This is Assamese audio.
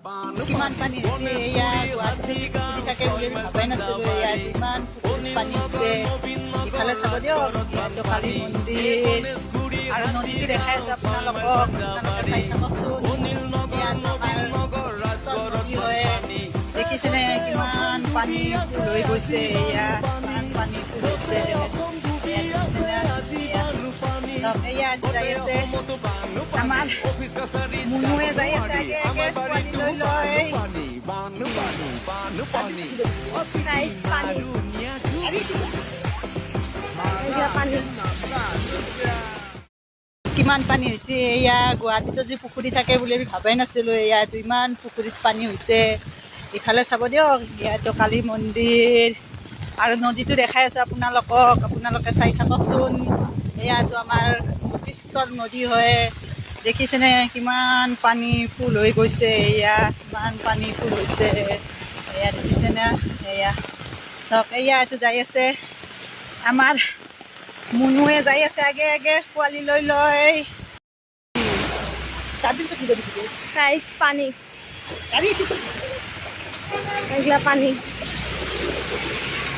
কিমান পানী হৈছে এয়া গুৱাহাটীত ফুলি থাকে বুলি ভাবাই নাছিলোঁ। এয়া কিমান পানী হৈছে ইফালে চাব দিয়ক টকালী মন্দিৰ আৰু নদীটো দেখাই আছে আপোনালোকক। আপোনালোকে চাই থাককচোন। নদী হয় দেখিছেনে কিমান পানী ফুল হৈ গৈছে। এয়া কিমান পানী ফুল হৈছে চব। এয়া যাই আছে আমাৰ মুনুৱে যাই আছে আগে আগে পোৱালি লৈ লৈ। কিমান পানী হৈছে এয়া গুৱাহাটীতো যি পুখুৰী থাকে বুলি আমি ভাবাই নাছিলোঁ। এয়াতো ইমান পুখুৰীত পানী হৈছে। ইফালে চাব দিয়ক ইয়াতো কালী মন্দিৰ আৰু নদীটো দেখাই আছে আপোনালোকক। আপোনালোকে চাই থাককচোন। এয়াতো আমাৰ বশিষ্ঠৰ নদী হয় দেখিছেনে কিমান পানী ফুল হৈ গৈছে। এয়া কিমান পানী ফুল হৈছে এয়া দেখিছেনে। এয়া চব এয়াতো যাই আছে আমাৰ মুনুৱে যাই আছে আগে আগে পোৱালি লৈ লৈ। পানী